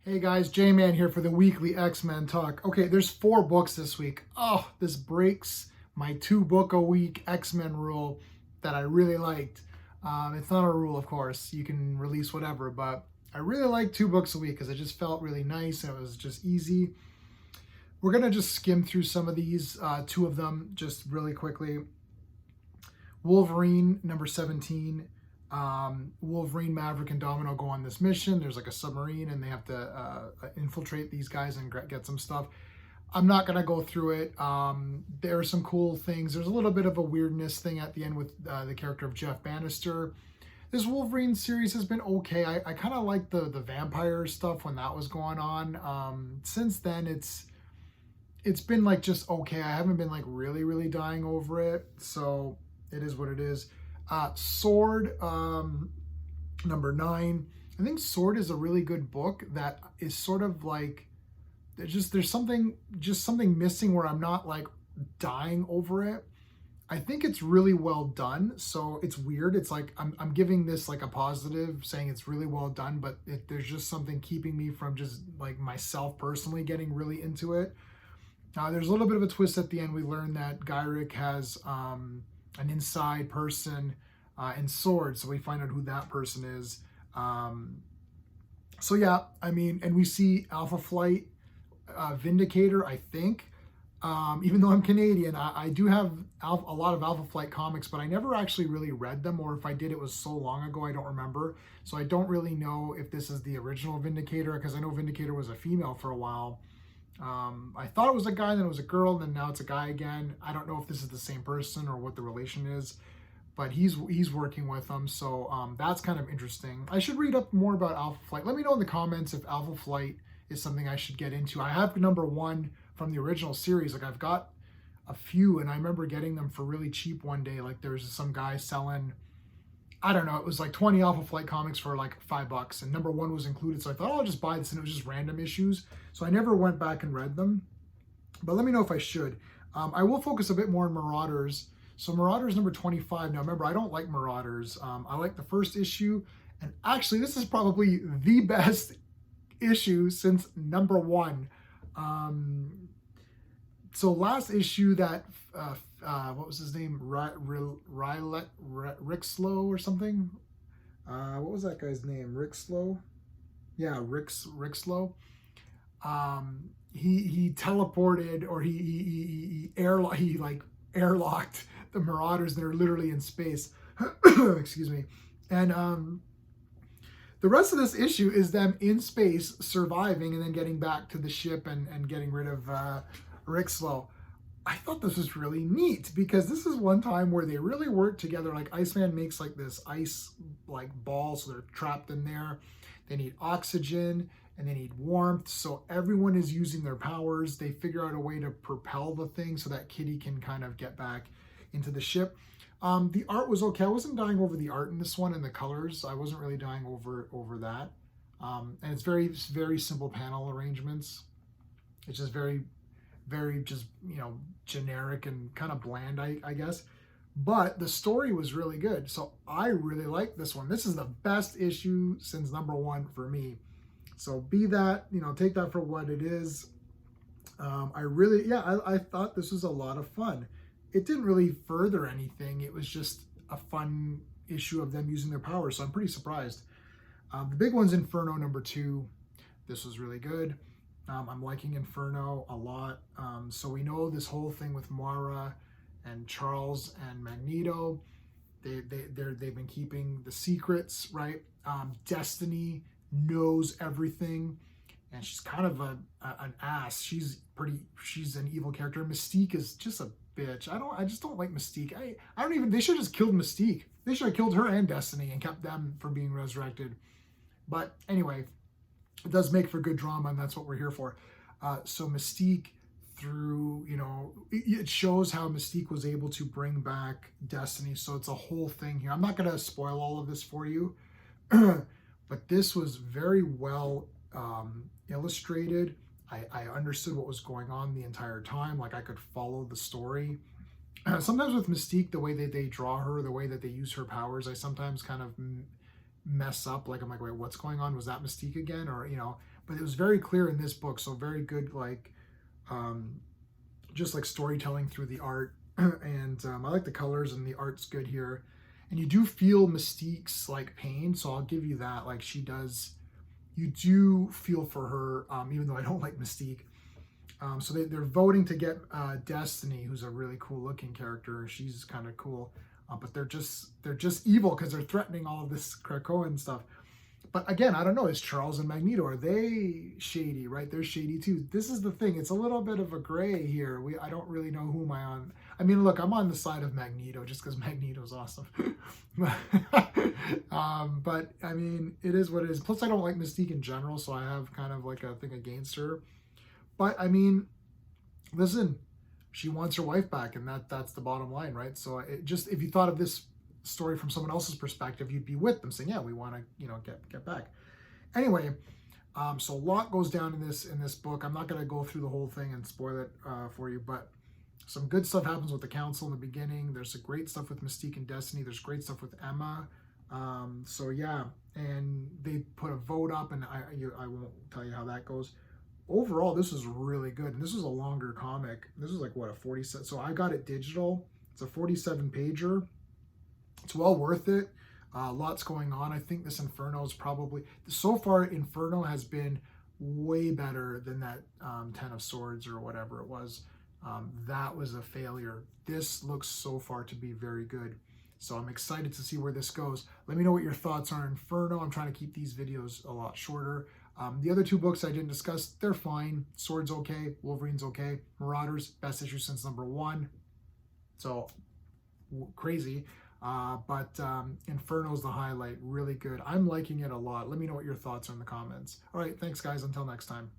Hey guys, J-Man here for the weekly X-Men talk. Okay, there's 4 books this week. Oh, this breaks my 2-book-a-week X-Men rule that I really liked. It's not a rule, of course. You can release whatever, but I really like 2 books a week because it just felt really nice and it was just easy. We're going to just skim through some of these, 2 of them just really quickly. Wolverine, number 17. Wolverine, Maverick, and Domino go on this mission. There's like a submarine and they have to infiltrate these guys and get some stuff. I'm not going to go through it. There are some cool things. There's a little bit of a weirdness thing at the end with the character of Jeff Bannister. This Wolverine series has been okay. I kind of like the vampire stuff when that was going on. Since then, it's been like just okay. I haven't been like really dying over it. So it is what it is. Sword, number 9. I think Sword is a really good book that is sort of like there's something missing where I'm not like dying over it. I think it's really well done. So it's weird. It's like I'm giving this like a positive, saying it's really well done, but there's just something keeping me from just like myself personally getting really into it. There's a little bit of a twist at the end. We learn that Gyrick has an inside person in Sword, so we find out who that person is. So yeah, I mean, and we see Alpha Flight, Vindicator, I think. Even though I'm Canadian, I do have a lot of Alpha Flight comics, but I never actually really read them, or if I did, it was so long ago, I don't remember. So I don't really know if this is the original Vindicator, because I know Vindicator was a female for a while. I thought it was a guy, then it was a girl, and then now it's a guy again. I don't know if this is the same person or what the relation is, but he's working with them, so that's kind of interesting. I should read up more about Alpha Flight. Let me know in the comments if Alpha Flight is something I should get into. I have number 1 from the original series. Like, I've got a few, and I remember getting them for really cheap one day. Like, there's some guy selling, I don't know, it was like 20 Alpha Flight comics for like $5, and number 1 was included. So I thought, oh, I'll just buy this, and it was just random issues. So I never went back and read them, but let me know if I should. I will focus a bit more on Marauders. So Marauders number 25. Now remember, I don't like Marauders. I like the first issue, and actually this is probably the best issue since number 1. So last issue that, what was his name? Rixlow or something? What was that guy's name? Rixlow? Yeah, Rixlow. He teleported, or he airlocked the Marauders. They're literally in space. Excuse me. And the rest of this issue is them in space surviving and then getting back to the ship and getting rid of Rixlow. I thought this was really neat because this is one time where they really work together. Like, Iceman makes like this ice like ball, so they're trapped in there. They need oxygen and they need warmth, so everyone is using their powers. They figure out a way to propel the thing so that Kitty can kind of get back into the ship. The art was okay. I wasn't dying over the art in this one and the colors. I wasn't really dying over that. And it's very simple panel arrangements. It's just very just, generic and kind of bland, I guess. But the story was really good. So I really like this one. This is the best issue since number 1 for me. So be that, take that for what it is. I thought this was a lot of fun. It didn't really further anything. It was just a fun issue of them using their powers. So I'm pretty surprised. The big one's Inferno number 2. This was really good. I'm liking Inferno a lot. So we know this whole thing with Moira and Charles and Magneto. They've been keeping the secrets, right? Destiny knows everything, and she's kind of an ass. She's an evil character. Mystique is just a bitch. I just don't like Mystique. They should have just killed Mystique. They should have killed her and Destiny and kept them from being resurrected. But anyway, it does make for good drama, and that's what we're here for. So Mystique, through, it shows how Mystique was able to bring back Destiny. So it's a whole thing here. I'm not going to spoil all of this for you, but this was very well illustrated. I understood what was going on the entire time. Like, I could follow the story. Sometimes with Mystique, the way that they draw her, the way that they use her powers, I sometimes kind of mess up. Like, I'm like, wait, what's going on? Was that Mystique again? Or, but it was very clear in this book. So very good, like um, just like storytelling through the art. And I like the colors and the art's good here. And you do feel Mystique's like pain, so I'll give you that. Like she does, you do feel for her, even though I don't like Mystique. So they're voting to get Destiny, who's a really cool looking character. She's kind of cool, but they're just evil because they're threatening all of this Krakoan stuff. But again, I don't know. Is Charles and Magneto, are they shady? Right, they're shady too. This is the thing. It's a little bit of a gray here. I don't really know who am I on. I mean, look, I'm on the side of Magneto just because Magneto's awesome. But I mean, it is what it is. Plus, I don't like Mystique in general, so I have kind of like a thing against her. But I mean, listen, she wants her wife back, and that's the bottom line, right? So it just, if you thought of this story from someone else's perspective, you'd be with them saying, yeah, we want to, get back. Anyway, so a lot goes down in this book. I'm not going to go through the whole thing and spoil it for you, but some good stuff happens with the council in the beginning. There's some great stuff with Mystique and Destiny. There's great stuff with Emma. So yeah, and they put a vote up, and I won't tell you how that goes. Overall, this is really good, and this is a longer comic. This is like what, a 47. So I got it digital. It's a 47 pager. It's well worth it. Lots going on. I think this Inferno is probably, so far Inferno has been way better than that 10 of Swords or whatever it was. That was a failure. This looks so far to be very good. So I'm excited to see where this goes. Let me know what your thoughts are on Inferno. I'm trying to keep these videos a lot shorter. The other two books I didn't discuss, they're fine. Sword's okay. Wolverine's okay. Marauders, best issue since #1. So crazy. But Inferno's the highlight. Really good. I'm liking it a lot. Let me know what your thoughts are in the comments. All right. Thanks, guys. Until next time.